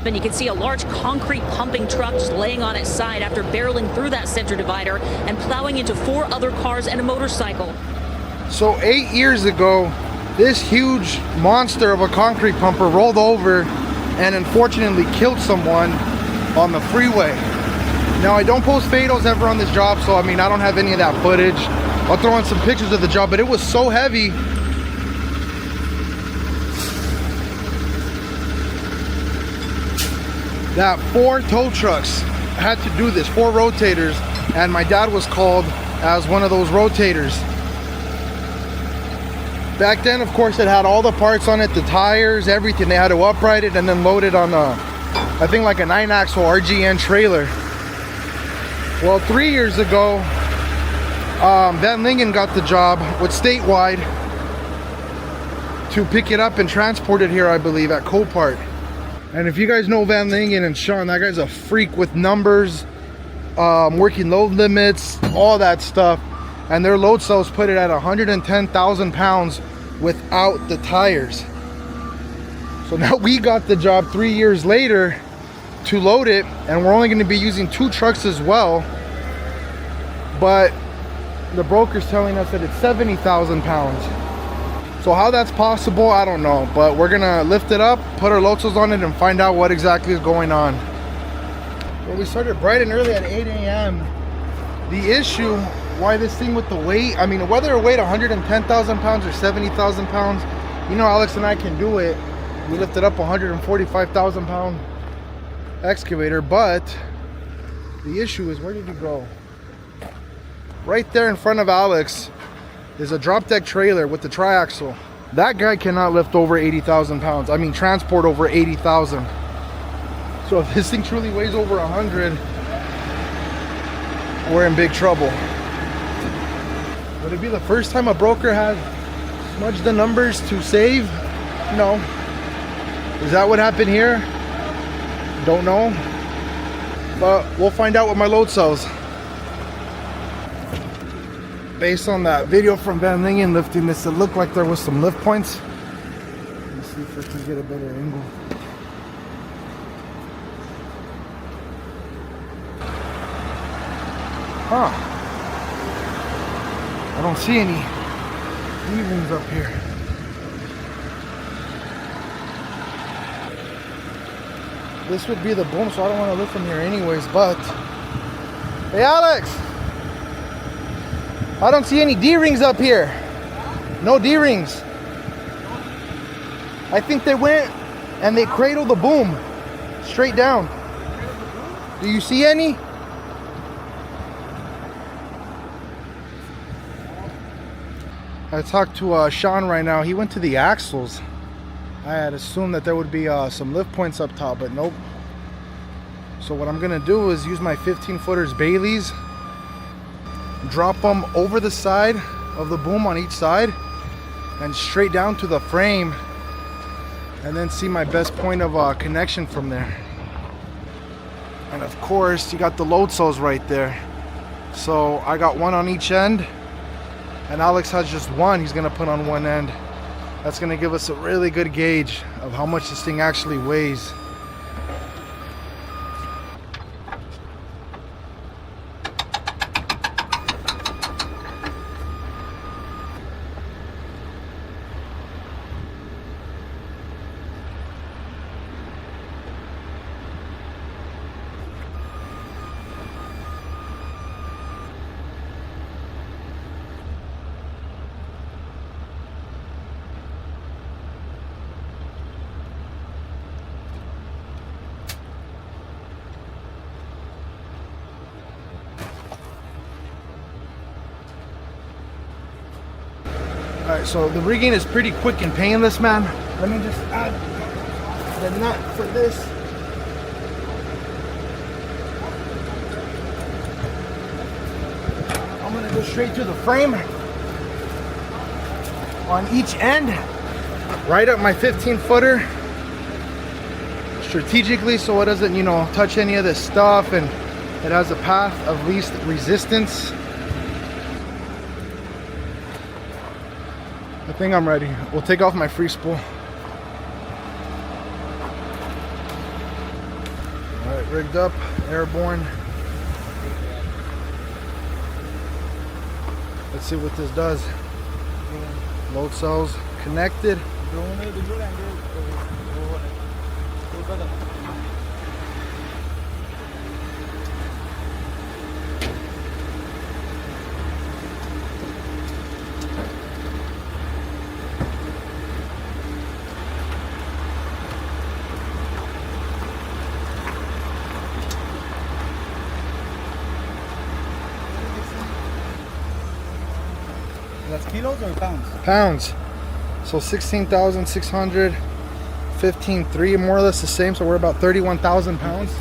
and you can see a large concrete pumping truck just laying on its side after barreling through that center divider and plowing into 4 other cars and a motorcycle. So 8 years ago, this huge monster of a concrete pumper rolled over and unfortunately killed someone on the freeway. Now, I don't post fatos ever on this job, so I mean, I don't have any of that footage. I'll throw in some pictures of the job, but it was so heavy. That 4 tow trucks had to do this, 4 rotators, and my dad was called as one of those rotators. Back then, of course, it had all the parts on it, the tires, everything. They had to upright it and then load it on I think like a 9-axle RGN trailer. Well, 3 years ago, Van Lingen got the job with Statewide to pick it up and transport it here, I believe, at Copart. And if you guys know Van Lingen and Sean, that guy's a freak with numbers, working load limits, all that stuff. And their load cells put it at 110,000 pounds without the tires. So now we got the job 3 years later to load it, and we're only going to be using 2 trucks as well. But the broker's telling us that it's 70,000 pounds. So how that's possible, I don't know, but we're gonna lift it up, put our load cells on it, and find out what exactly is going on. Well, we started bright and early at 8 a.m. The issue, why this thing with the weight, I mean, whether it weighed 110,000 pounds or 70,000 pounds, you know, Alex and I can do it. We lifted up 145,000 pound excavator, but the issue is, where did he go? Right there in front of Alex is a drop deck trailer with the triaxle. That guy cannot lift over 80,000 pounds. I mean, transport over 80,000. So if this thing truly weighs over 100, we're in big trouble. Would it be the first time a broker has smudged the numbers to save? No. Is that what happened here? Don't know. But we'll find out with my load cells. Based on that video from Van Lingen lifting this, it looked like there was some lift points. Let's see if I can get a better angle. Huh. I don't see any D-rings up here. This would be the boom, so I don't want to lift from here anyways, but... Hey, Alex! I don't see any D-rings up here. No D-rings. I think they went and they cradled the boom straight down. Do you see any? I talked to Sean right now. He went to the axles. I had assumed that there would be some lift points up top, but nope. So what I'm gonna do is use my 15-footers Baileys, drop them over the side of the boom on each side and straight down to the frame, and then see my best point of connection from there. And of course, you got the load cells right there. So I got one on each end, and Alex has just one he's gonna put on one end. That's gonna give us a really good gauge of how much this thing actually weighs. Alright, so the rigging is pretty quick and painless, man. Let me just add the nut for this. I'm gonna go straight to the frame on each end, right up my 15-footer strategically so it doesn't, you know, touch any of this stuff, and it has a path of least resistance. I think I'm ready. We'll take off my free spool. right, rigged up, airborne. Let's see what this does. Load cells connected. That's kilos or pounds? Pounds. So 16,600, 15,300, more or less the same. So we're about 31,000 pounds.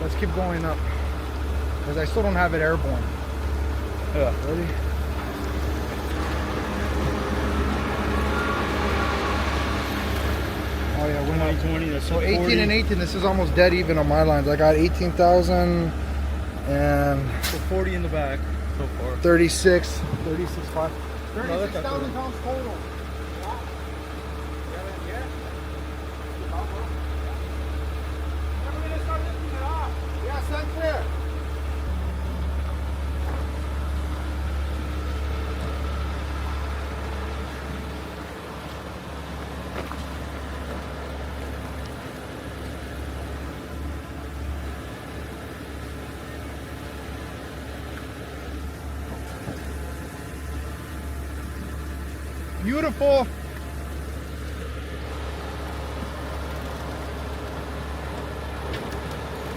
Let's keep going up because I still don't have it airborne. Yeah. Ready? Oh yeah, we're not 20, that's so 18 40. and 18. This is almost dead even on my lines. I got 18,000 and So 40 in the back so far. 36, 5. No, that's not 36,000 pounds total. Beautiful.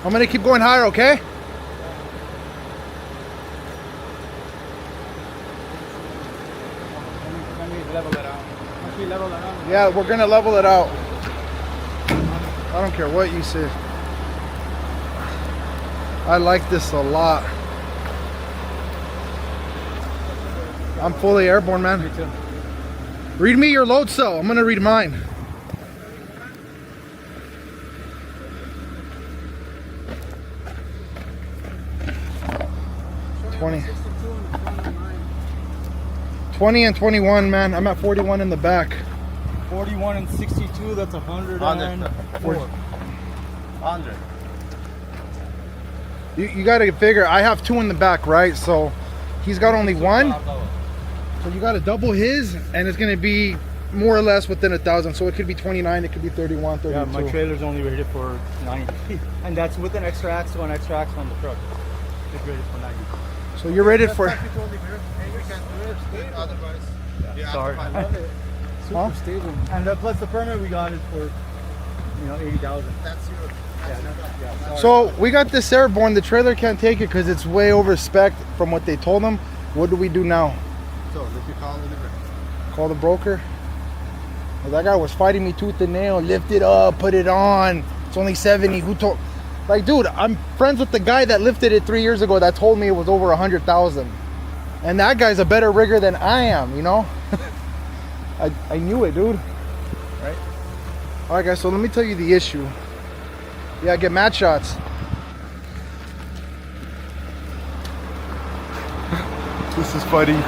I'm gonna keep going higher, okay? Let me level it out. Once we level it out. Yeah, we're gonna level it out. I don't care what you say. I like this a lot. I'm fully airborne, man. Me too. Read me your load cell. I'm gonna read mine. $20. 20 and 21, man. I'm at 41 in the back. 41 and 62, that's 104. 100. You gotta figure, I have 2 in the back, right? So he's got only 1. So you gotta double his, and it's gonna be more or less within 1,000. So it could be 29, it could be 31, 32. Yeah, my trailer's only rated for 90. And that's with an extra axle and extra axle on the truck. It's rated for 90. So you're rated for... Otherwise, yeah, Sorry. I love it. Super Huh? stable. And plus the permit we got is for, 80,000. That's your. Yeah, sorry. So we got this airborne. The trailer can't take it because it's way over spec from what they told them. What do we do now? So, if you call the number. Call the broker? Well, that guy was fighting me tooth and nail. Lift it up, put it on. It's only 70. Who told? Like, dude, I'm friends with the guy that lifted it 3 years ago that told me it was over 100,000. And that guy's a better rigger than I am, you know? I knew it, dude. Right? All right, guys, so let me tell you the issue. Yeah, get mat shots. This is funny.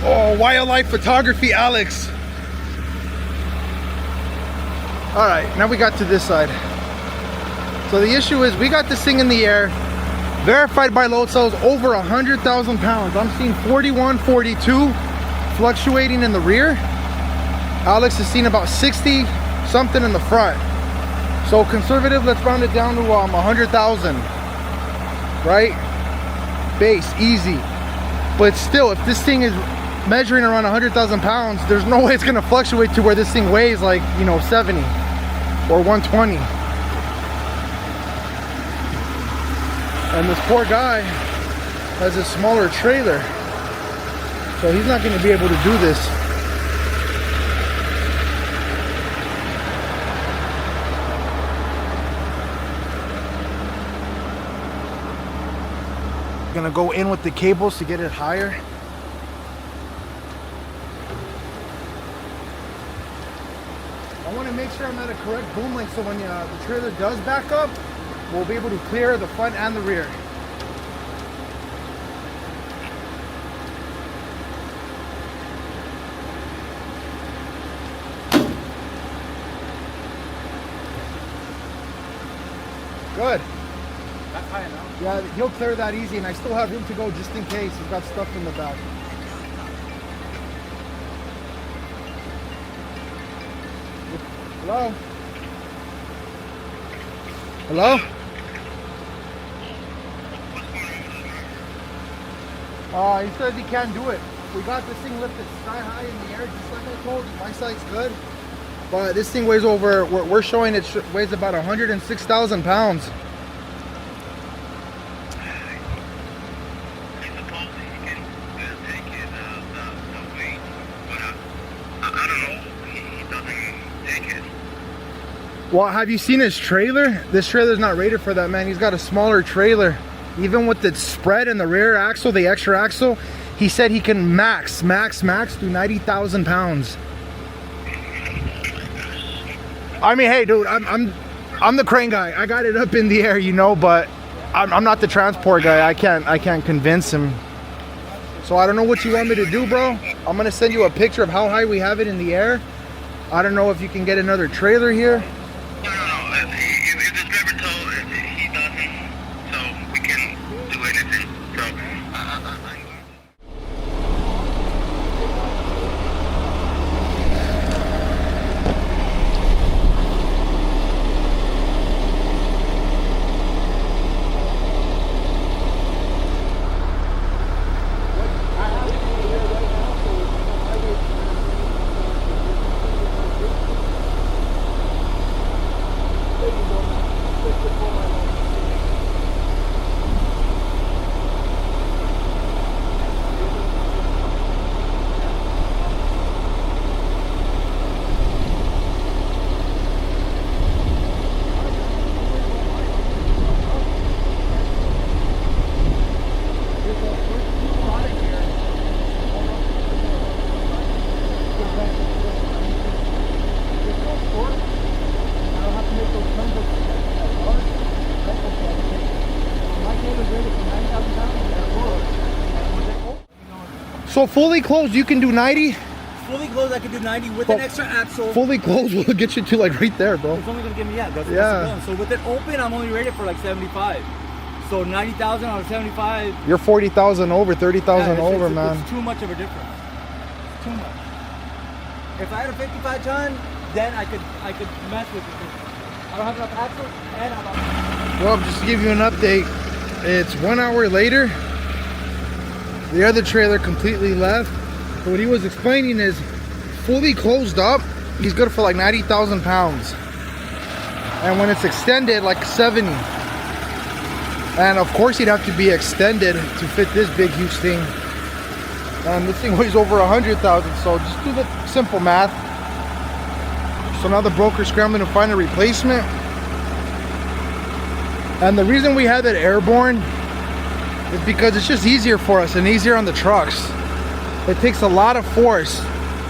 Oh, wildlife photography, Alex. All right, now we got to this side. So the issue is we got this thing in the air, verified by load cells, over 100,000 pounds. I'm seeing 41, 42 fluctuating in the rear. Alex has seen about 60 something in the front. So conservative, let's round it down to 100,000, right? Base, easy. But still, if this thing is measuring around 100,000 pounds, there's no way it's gonna fluctuate to where this thing weighs like, 70 or 120. And this poor guy has a smaller trailer, so he's not gonna be able to do this. Gonna go in with the cables to get it higher. I want to make sure I'm at a correct boom length so when the trailer does back up, we'll be able to clear the front and the rear. Good. That's high enough. Yeah, he'll clear that easy, and I still have room to go just in case. He's got stuff in the back. Hello? Hello? He says he can't do it. We got this thing lifted sky high in the air, just like I told you. My site's good. But this thing weighs over, we're showing it weighs about 106,000 pounds. Well, have you seen his trailer? This trailer's not rated for that, man. He's got a smaller trailer. Even with the spread and the rear axle, the extra axle, he said he can max do 90,000 pounds. I mean, hey, dude, I'm the crane guy. I got it up in the air, you know, but I'm not the transport guy. I can't convince him. So I don't know what you want me to do, bro. I'm gonna send you a picture of how high we have it in the air. I don't know if you can get another trailer here. No. If the driver told he doesn't, so we can do anything. So So fully closed, you can do 90? Fully closed, I can do 90 with an extra axle. Fully closed will get you to like right there, bro. It's only gonna give me, that's Yeah. so with it open, I'm only rated for like 75. So 90,000 out of 75. You're 40,000 over, 30,000 over, man. It's too much of a difference. It's too much. If I had a 55 ton, then I could mess with it. I don't have enough axle and I'm Well, just to give you an update, it's 1 hour later. The other trailer completely left. But what he was explaining is fully closed up, he's good for like 90,000 pounds. And when it's extended, like 70. And of course he'd have to be extended to fit this big, huge thing. And this thing weighs over 100,000, so just do the simple math. So now the broker's scrambling to find a replacement. And the reason we have it airborne is because it's just easier for us and easier on the trucks. It takes a lot of force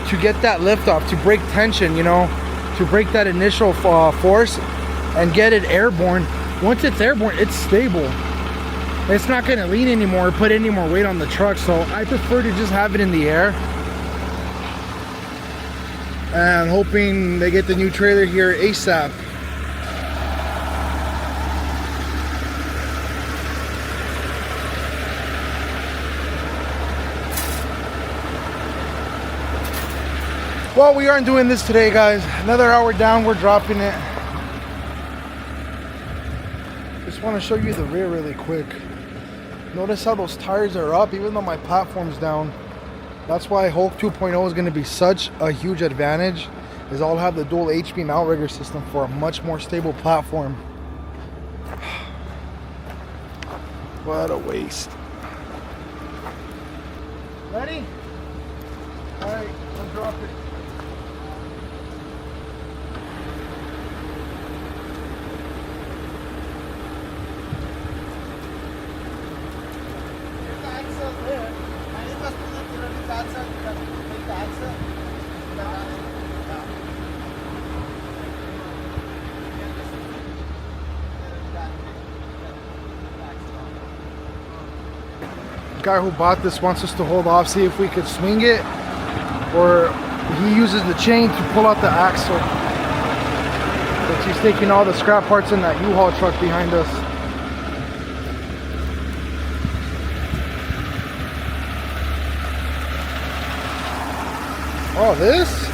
to get that lift off, to break tension, you know, to break that initial force and get it airborne. Once it's airborne, it's stable. It's not gonna lean anymore or put any more weight on the truck, so I prefer to just have it in the air. And hoping they get the new trailer here ASAP. Well, we aren't doing this today, guys. Another hour down, we're dropping it. Just want to show you the rear really quick. Notice how those tires are up, even though my platform's down. That's why Hulk 2.0 is going to be such a huge advantage, is I'll have the dual H-beam outrigger system for a much more stable platform. What a waste. Ready? All right, let's drop it. Guy who bought this wants us to hold off, see if we could swing it, or he uses the chain to pull out the axle. But she's taking all the scrap parts in that U-Haul truck behind us. Oh, this?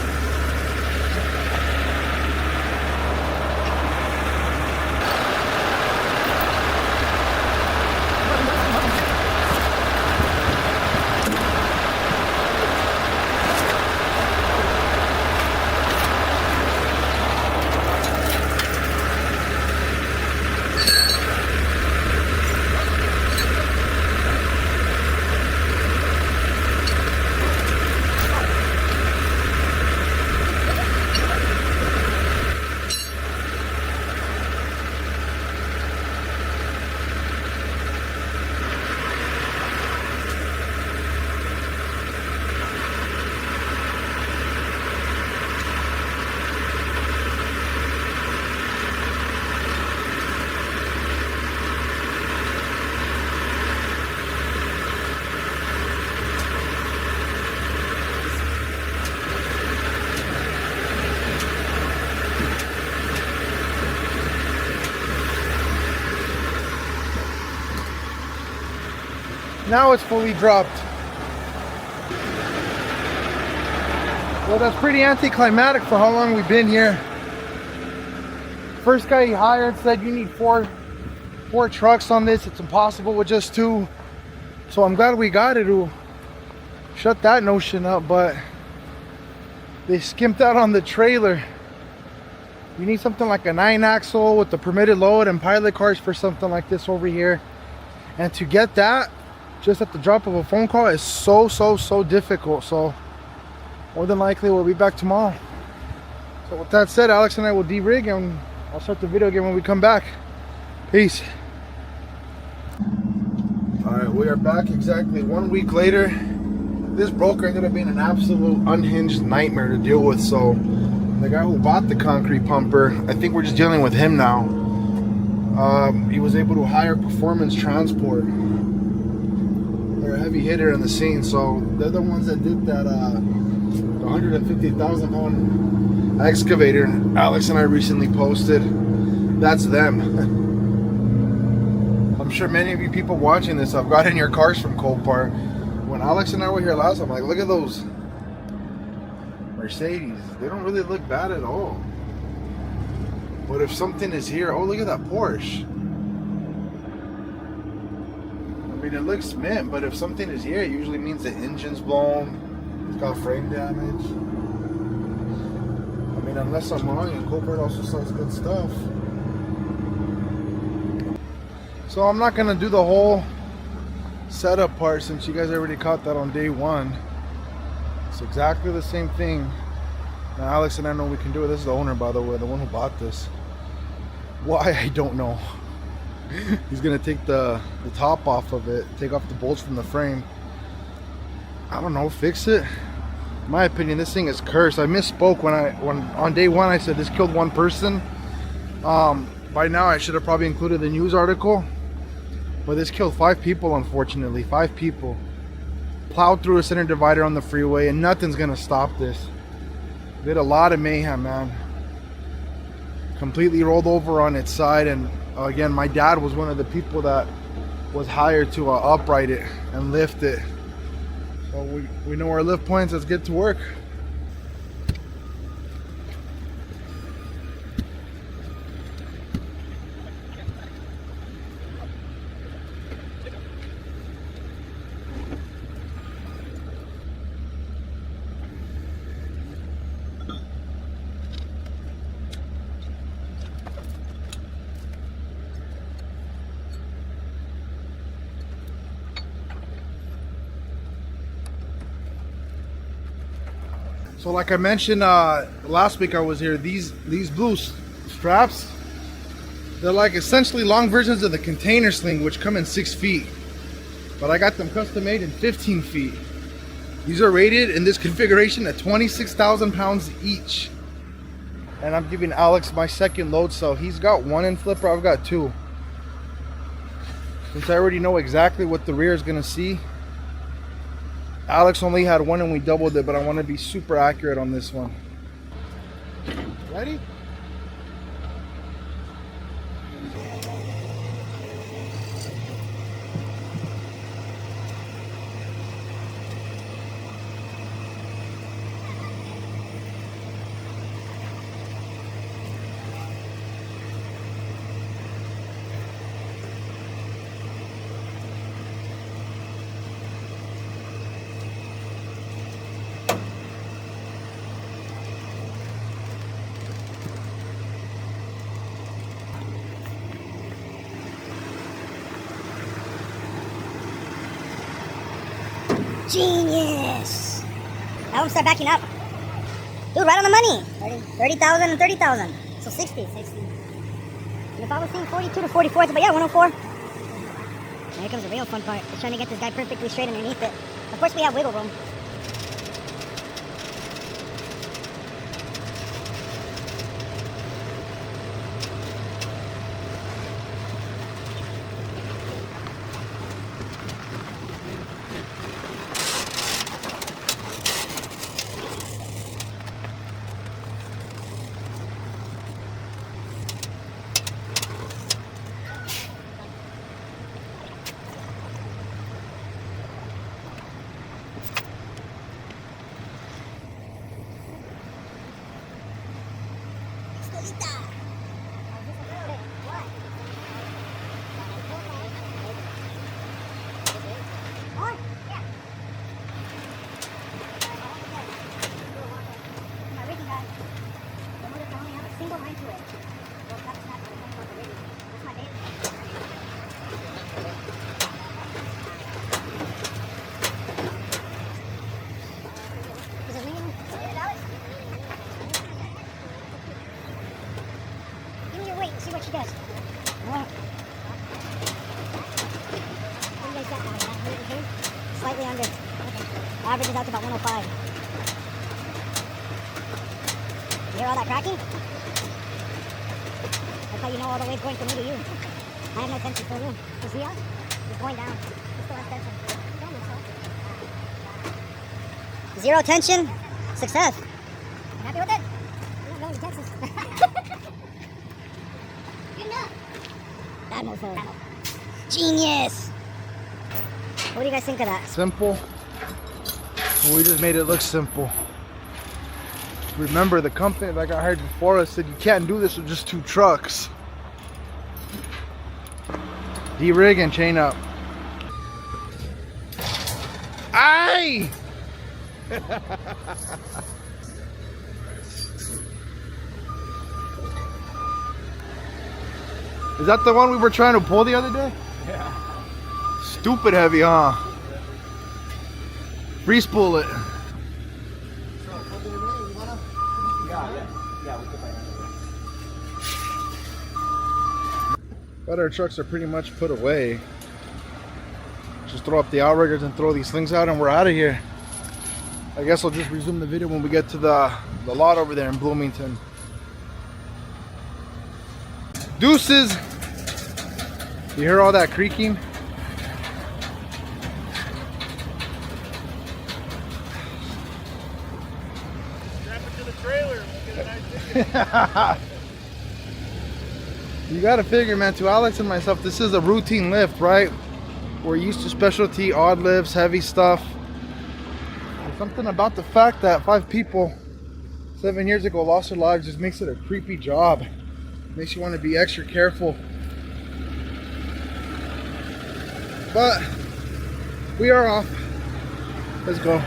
Now it's fully dropped. Well, that's pretty anticlimactic for how long we've been here. First guy he hired said you need four trucks on this. It's impossible with just 2. So I'm glad we got it to shut that notion up, but they skimped out on the trailer. You need something like a 9-axle with the permitted load and pilot cars for something like this over here. And to get that just at the drop of a phone call is so difficult. So more than likely we'll be back tomorrow. So with that said, Alex and I will de-rig and I'll start the video again when we come back. Peace. Alright, we are back exactly 1 week later. This broker ended up being an absolute unhinged nightmare to deal with. So the guy who bought the concrete pumper, I think we're just dealing with him now. He was able to hire Performance Transport. They're a heavy hitter in the scene, so they're the ones that did that 150,000 pound excavator Alex and I recently posted. That's them. I'm sure many of you people watching this have gotten your cars from Copart. When Alex and I were here last time, like, look at those Mercedes. They don't really look bad at all. But if something is here, oh, look at that Porsche. I mean, it looks mint, but if something is here, it usually means the engine's blown. It's got frame damage. I mean, unless I'm wrong, and Copart also sells good stuff. So I'm not gonna do the whole setup part since you guys already caught that on day 1. It's exactly the same thing. Now Alex and I know we can do it. This is the owner, by the way, the one who bought this. Why, I don't know. He's gonna take the top off of it, take off the bolts from the frame. I don't know, fix it. In my opinion, this thing is cursed. I misspoke when on day 1 I said this killed 1 person. By now I should have probably included the news article, but this killed 5 people, unfortunately. 5 people plowed through a center divider on the freeway, and nothing's gonna stop this. Did a lot of mayhem, man. Completely rolled over on its side, and again, my dad was one of the people that was hired to upright it and lift it. So we know our lift points. Let's get to work. So like I mentioned last week I was here, these blue straps, they're like essentially long versions of the container sling, which come in 6 feet. But I got them custom made in 15 feet. These are rated in this configuration at 26,000 pounds each. And I'm giving Alex my second load cell. He's got 1 in flipper, I've got 2. Since I already know exactly what the rear is gonna see, Alex only had 1 and we doubled it, but I want to be super accurate on this one. Ready? Genius! Now start backing up. Dude, right on the money. 30,000 and 30,000. So 60. And if I was seeing 42 to 44, but yeah, 104. And here comes the real fun part. It's trying to get this guy perfectly straight underneath it. Of course, we have wiggle room. See what she does. What do you guys got now? Slightly under. Okay. Average is out to about 105. You hear all that cracking? That's how you know all the wave's going from me to you. I have no tension for you. You see how? It's going down. It still has tension. Zero tension. Success. You happy with it? I'm not going to Texas. That mofo. Genius! What do you guys think of that? Simple. We just made it look simple. Remember, the company that got hired before us said you can't do this with just 2 trucks. D-rig and chain up. Aye! Is that the one we were trying to pull the other day? Yeah. Stupid heavy, huh? Free spool it. But our trucks are pretty much put away. Just throw up the outriggers and throw these things out and we're out of here. I guess I'll just resume the video when we get to the lot over there in Bloomington. Deuces! You hear all that creaking? Strap it to the trailer. Get a nice You gotta figure, man, to Alex and myself, this is a routine lift, right? We're used to specialty, odd lifts, heavy stuff. There's something about the fact that 5 people 7 years ago lost their lives just makes it a creepy job. Makes you want to be extra careful. But we are off. Let's go.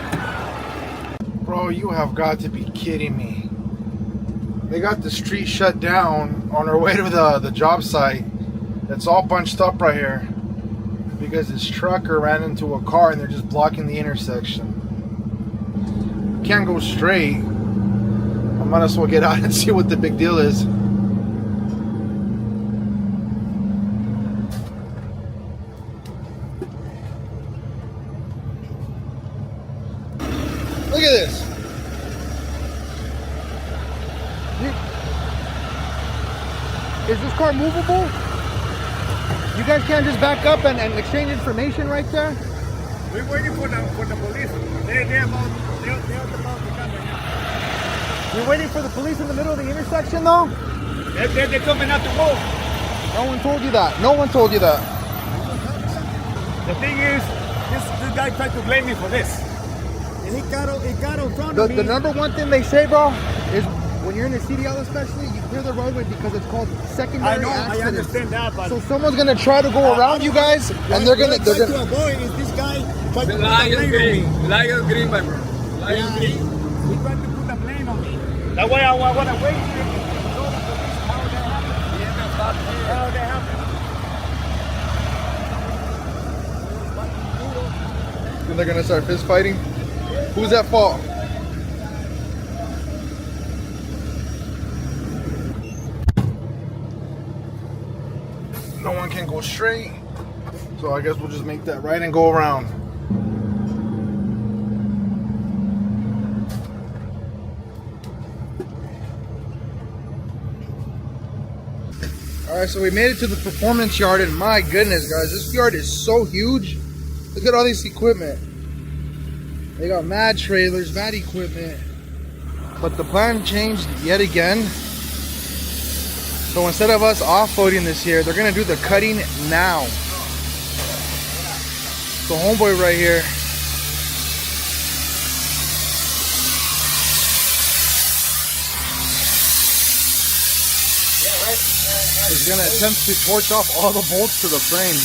Bro, you have got to be kidding me. They got the street shut down on our way to the job site. It's all bunched up right here because this trucker ran into a car and they're just blocking the intersection. Can't go straight. I might as well get out and see what the big deal is. Look at this. Is this car movable? You guys can't just back up and exchange information right there? We're waiting for the police. They're about to come right now. You're waiting for the police in the middle of the intersection though? They're coming out to move. No one told you that. No one told you that. The thing is, this guy tried to blame me for this. And he got in front of me. The number one thing they say, bro, is when you're in a CDL especially, you clear the roadway because it's called secondary I know, accidents. I understand that, but So someone's gonna try to go around you guys, and they're gonna to avoid is this guy tried to put the blame on me. Lion green, my bro. Lion green. He tried to put the blame on me. That way I want to wait here and show the police how that happened. How that happened. And they're gonna start fist fighting. Who's at fault? No one can go straight. So I guess we'll just make that right and go around. Alright, so we made it to the performance yard, and my goodness, guys, this yard is so huge. Look at all this equipment. They got mad trailers, mad equipment. But the plan changed yet again. So instead of us offloading this here, they're gonna do the cutting now. So homeboy right here is gonna attempt to torch off all the bolts to the frame.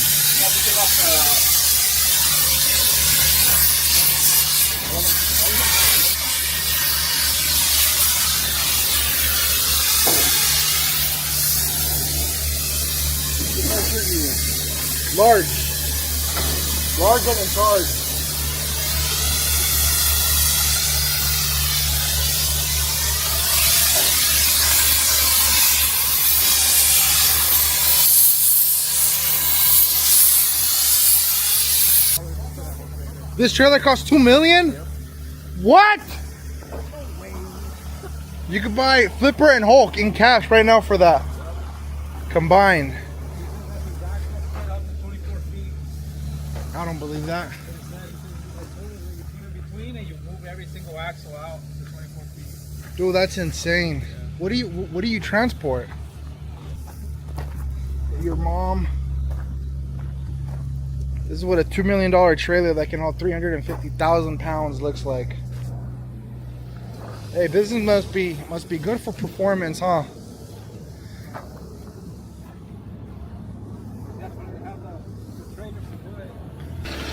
Large and in charge. This trailer costs $2 million? What? You could buy Flipper and Hulk in cash right now for that. Combined. I don't believe that. Dude, that's insane. What do you transport? Your mom. This is what a $2 million trailer that can hold 350,000 pounds looks like. Hey, business must be good for performance, huh?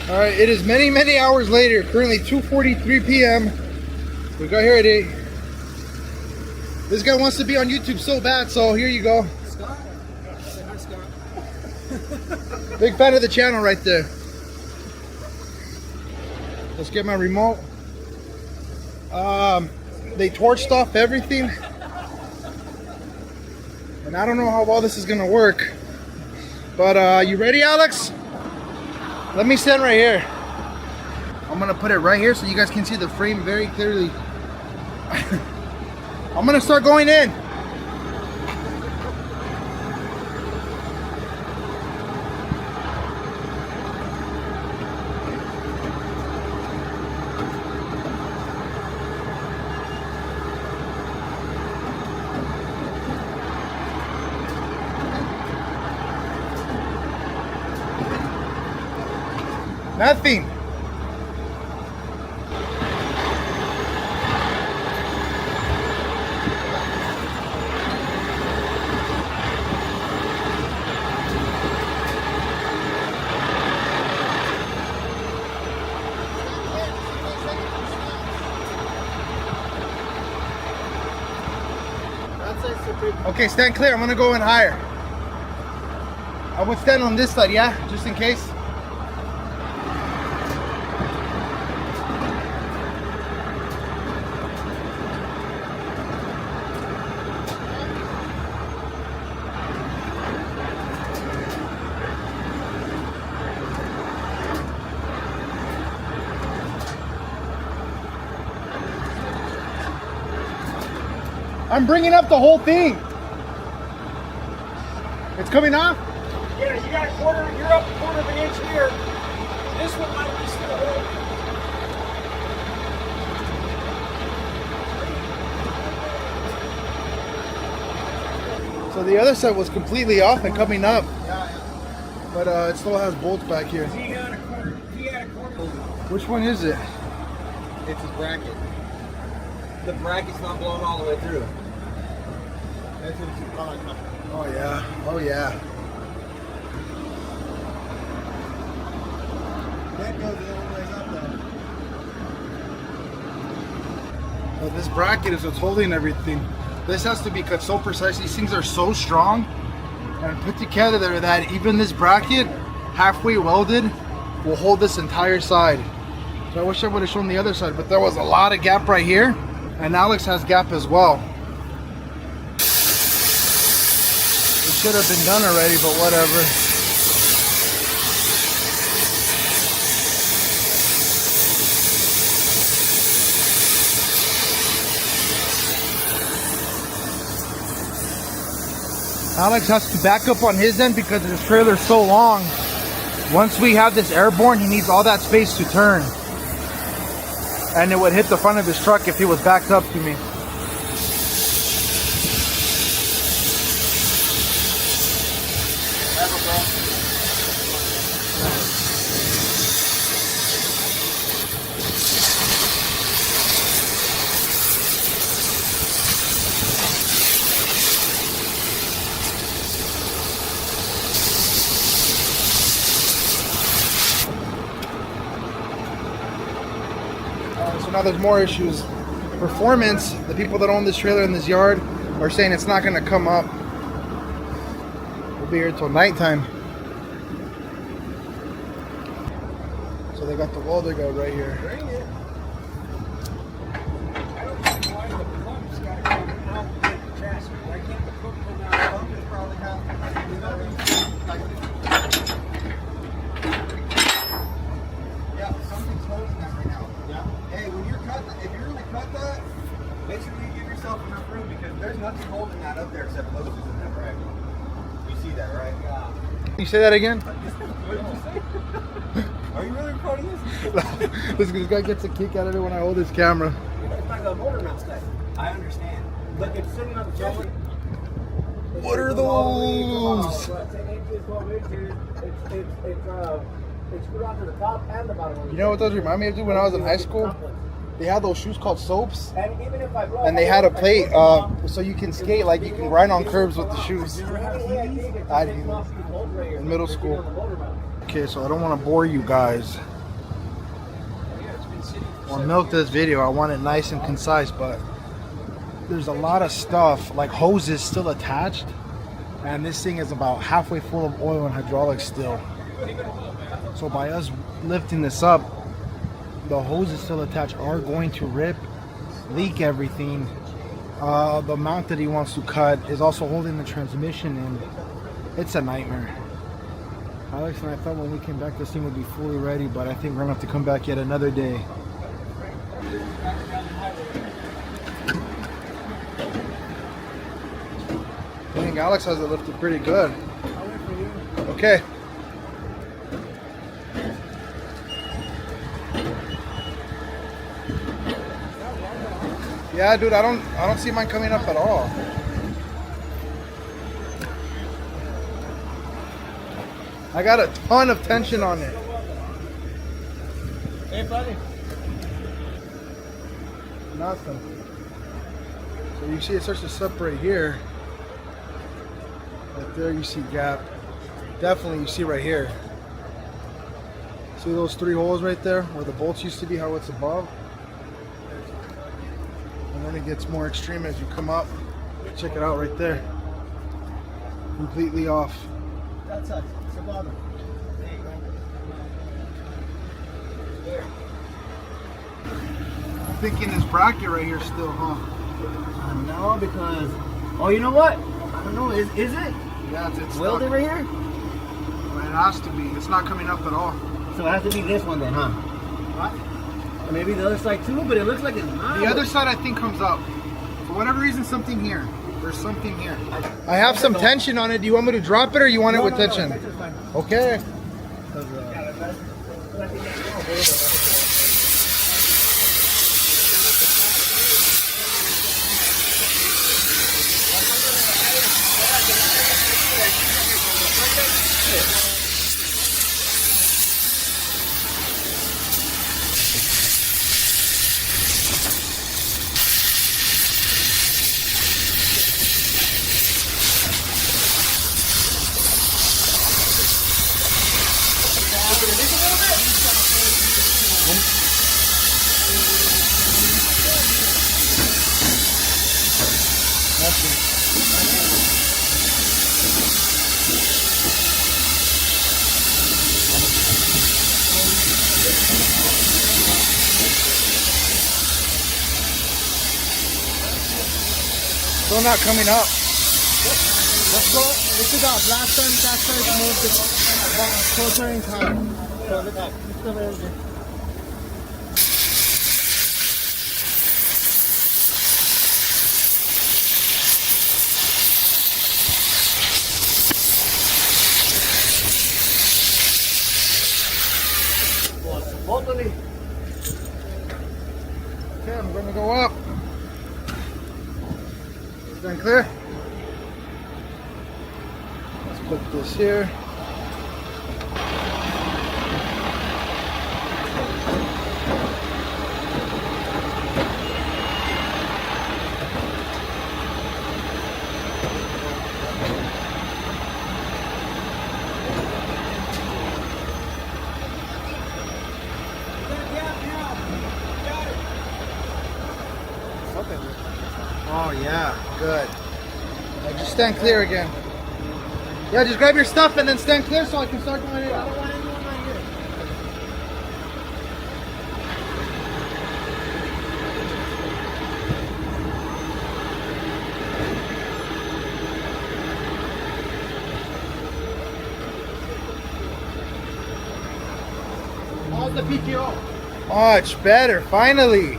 All right, it is many hours later. Currently 2:43 p.m. We got here at 8. This guy wants to be on YouTube so bad, so here you go. Scott? Say hi, Scott. Big fan of the channel right there. Let's get my remote. They torched off everything. And I don't know how well this is gonna work. But you ready, Alex? Let me stand right here. I'm gonna put it right here so you guys can see the frame very clearly. I'm gonna start going in. Nothing. Okay, stand clear. I'm gonna go in higher. I would stand on this side, yeah? Just in case. I'm bringing up the whole thing. It's coming off? Yeah, you got a quarter, you're up a quarter of an inch here. This one might be still holding. So the other side was completely off and coming up. But it still has bolts back here. He had a quarter. Which one is it? It's his bracket. The bracket's not blown all the way through. That's what it's called. Oh yeah. Oh yeah. That goes the only way up though. Well, this bracket is what's holding everything. This has to be cut so precise. These things are so strong and put together that even this bracket, halfway welded, will hold this entire side. So I wish I would have shown the other side, but there was a lot of gap right here, and Alex has gap as well. It should have been done already, but whatever. Alex has to back up on his end because his trailer's so long. Once we have this airborne, he needs all that space to turn. And it would hit the front of his truck if he was backed up to me. So now there's more issues. Performance, the people that own this trailer in this yard are saying it's not gonna come up. We'll be here till nighttime. So they got the welder guy right here. Basically, give yourself enough room because there's nothing holding that up there except hoses in that, right? You see that, right? Yeah. Can you say that again? Are you really recording this? This guy gets a kick out of it when I hold his camera. It's like a motor mount stuff. I understand. Look, it's sitting on the chest. What are those? It's screwed onto the top and the bottom. You know what those remind me of, dude? When I was in high school, they had those shoes called soaps, And even if I blow, and they had a plate so you can skate, like you can ride on curbs with the shoes. I do. In middle school. Okay, so I don't want to bore you guys or milk this video. I want it nice and concise, but there's a lot of stuff, like hoses still attached, and this thing is about halfway full of oil and hydraulics still. So by us lifting this up, the hoses still attached are going to rip, leak everything. The mount that he wants to cut is also holding the transmission in. It's a nightmare. Alex and I thought when we came back this thing would be fully ready, but I think we're gonna have to come back yet another day. I think Alex has it lifted pretty good. Okay. Yeah, dude, I don't see mine coming up at all. I got a ton of tension on it. Hey, buddy. Nothing. So you see it starts to separate here. Right there you see gap. Definitely you see right here. See those 3 holes right there where the bolts used to be, how it's above? And then it gets more extreme as you come up. Check it out right there. Completely off. That's us. It's the bottom. There you go. There. I'm thinking this bracket right here still, huh? No, because oh, you know what? I don't know. Is it? Yeah, it's Welded right here? It has to be. It's not coming up at all. So it has to be this one then, huh? What? Or maybe the other side too, but it looks like it's not. The other side I think comes up. For whatever reason, something here. There's something here. I have some tension on it. Do you want me to drop it or you want it with tension? Okay. Still not coming up. Let's go. This is our blast turn. That turn moves the turning time. So look at. Let's go over. Totally. Okay, I'm gonna go up. Stand clear. Let's put this here. Oh yeah, good. Now just stand clear again. Yeah, just grab your stuff and then stand clear so I can start going in. I don't want anyone right here. How's the PTO? Much better, finally.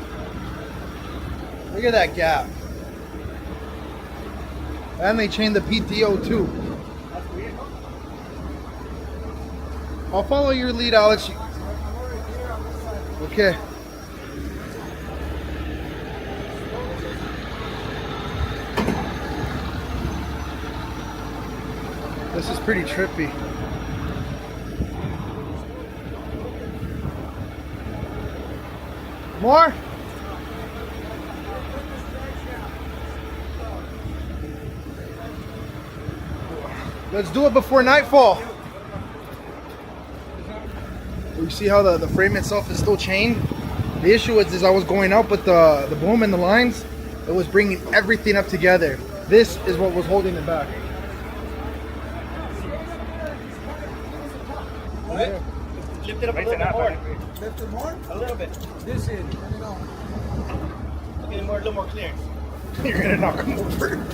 Look at that gap. And they chained the PTO too. I'll follow your lead, I'll let you. Okay. This is pretty trippy. More? Let's do it before nightfall. You see how the frame itself is still chained? The issue is I was going up with the boom and the lines. It was bringing everything up together. This is what was holding it back. Lift it up a little bit more. Lift it more? A little bit. This is. Okay, a little more clearance. You're gonna knock him over.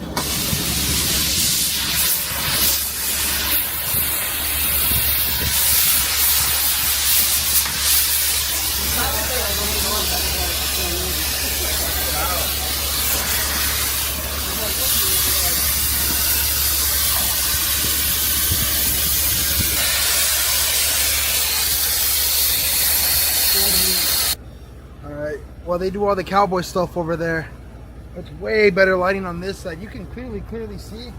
Alright, well they do all the cowboy stuff over there. It's way better lighting on this side. You can clearly see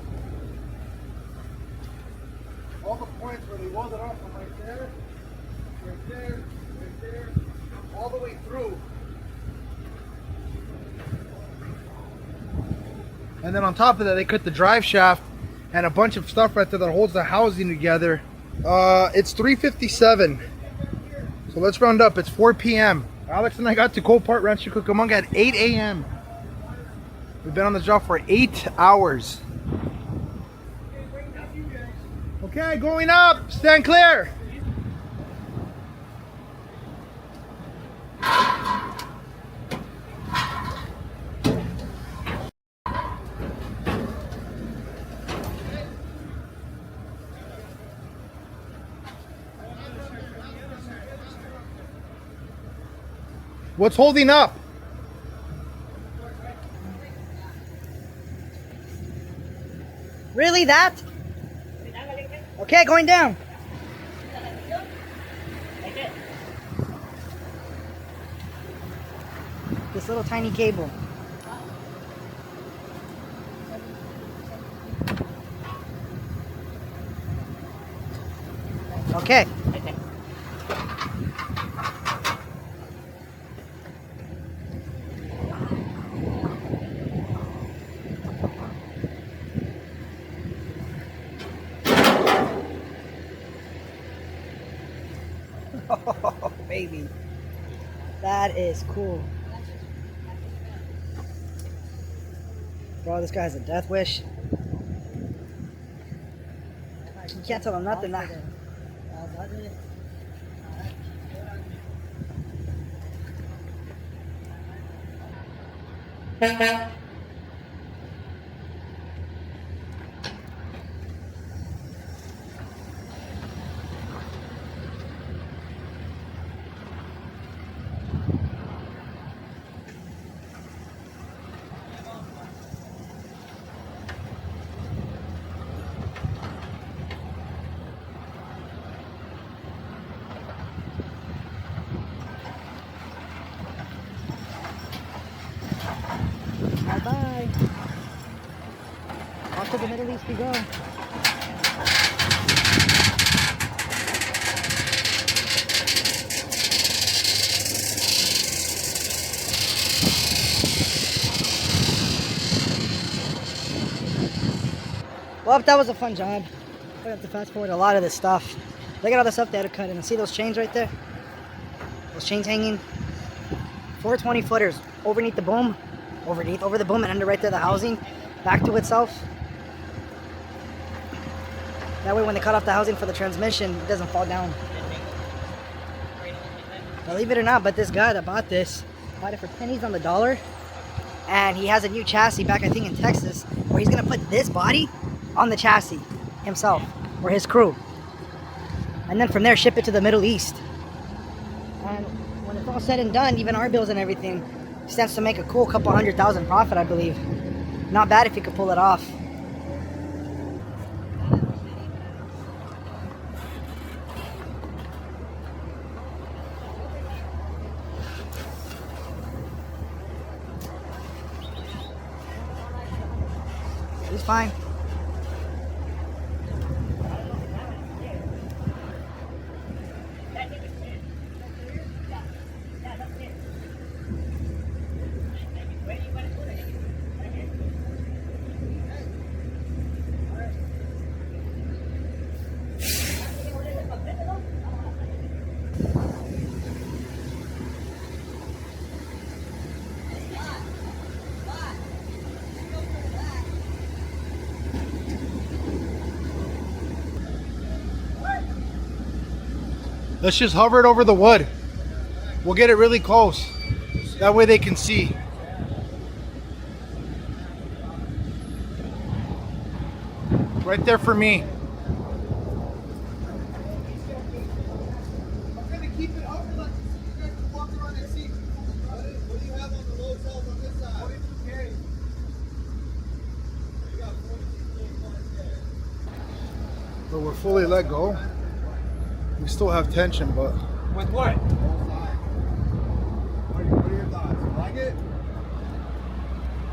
all the points where they welded off from right there, right there, right there, all the way through. And then on top of that, they cut the drive shaft and a bunch of stuff right there that holds the housing together. It's 3:57. So let's round up. It's 4 p.m. Alex and I got to Copart Rancho Cucamonga at 8 a.m. We've been on the job for 8 hours. Okay, going up. Stand clear. What's holding up? Really, that? Okay, going down. This little tiny cable. Okay. Oh, baby. That is cool. Bro, this guy has a death wish. You can't tell him nothing now. Bye-bye. Off to the Middle East we go. Well, that was a fun job. I have to fast forward a lot of this stuff. Look at all the stuff they had to cut in. See those chains right there? Those chains hanging. 420 footers underneath the boom, over the boom, and under right there the housing, back to itself. That way when they cut off the housing for the transmission, it doesn't fall down. Believe it or not, but this guy that bought this, bought it for pennies on the dollar, and he has a new chassis back, I think, in Texas, where he's gonna put this body on the chassis himself, or his crew. And then from there, ship it to the Middle East. And when it's all said and done, even our bills and everything, he stands to make a cool couple $100,000 profit, I believe. Not bad if he could pull it off. He's fine. Let's just hover it over the wood. We'll get it really close. That way they can see. Right there for me. I'm gonna keep it up and let you guys walk around and see. What do you have on the low cells on this side? 42K. You got 42K. But we're fully let go. We still have tension, but With what? What are your thoughts? You like it?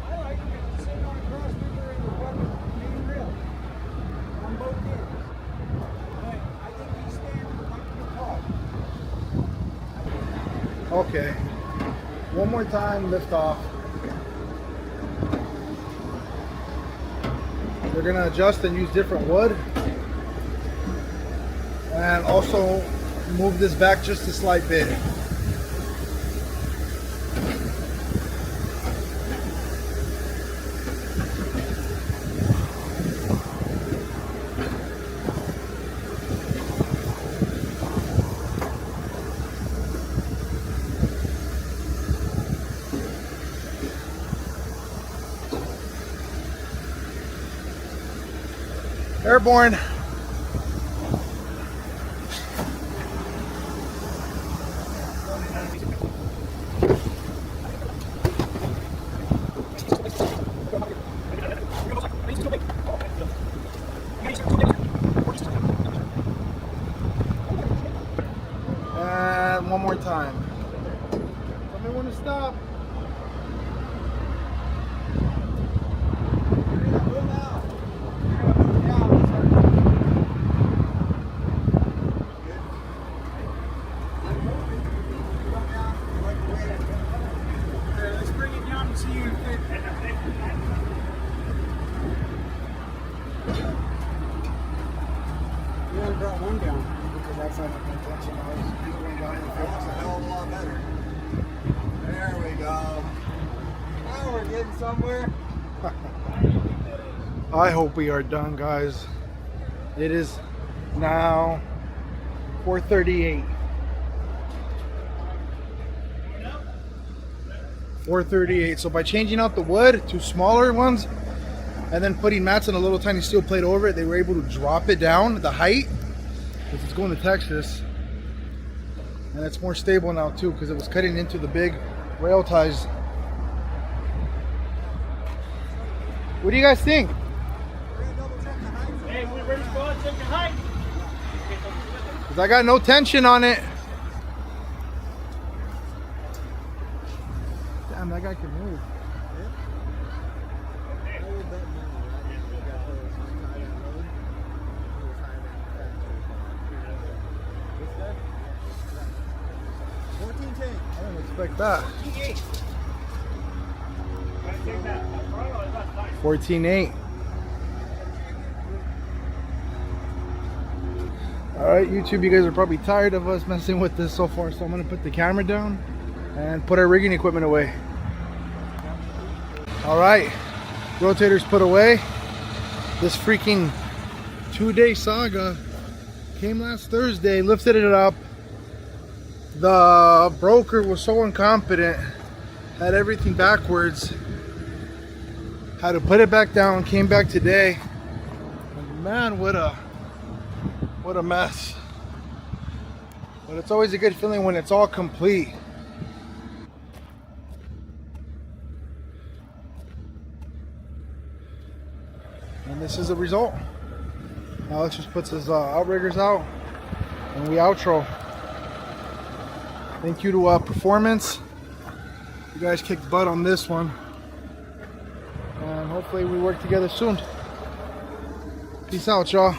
I like it. It's sitting on a cross member and the weapon being real. On both ends. But I think he's standing like the car. okay. One more time, lift off. We're gonna adjust and use different wood. And also move this back just a slight bit. Airborne. And one more time. Tell me when to stop. Let's bring it down and see you. You only brought one down because that's not the intention. I was going down and that's a hell of a lot better. There we go. Now we're getting somewhere. I hope we are done, guys. It is now 4:38. 4:38. So by changing out the wood to smaller ones and then putting mats and a little tiny steel plate over it, they were able to drop it down the height, because it's going to Texas, and it's more stable now too, because it was cutting into the big rail ties. What do you guys think? Hey, we ready to go out and check the height? Because I got no tension on it. Damn, that guy can move. I didn't expect that. 14.8. Alright, YouTube, you guys are probably tired of us messing with this so far, so I'm going to put the camera down and put our rigging equipment away. Alright, rotators put away. This freaking 2-day saga came last Thursday, lifted it up. The broker was so incompetent, had everything backwards, had to put it back down, came back today, and man, what a mess. But it's always a good feeling when it's all complete. And this is the result. Alex just puts his outriggers out and we outro. Thank you to Performance. You guys kicked butt on this one. And hopefully we work together soon. Peace out, y'all.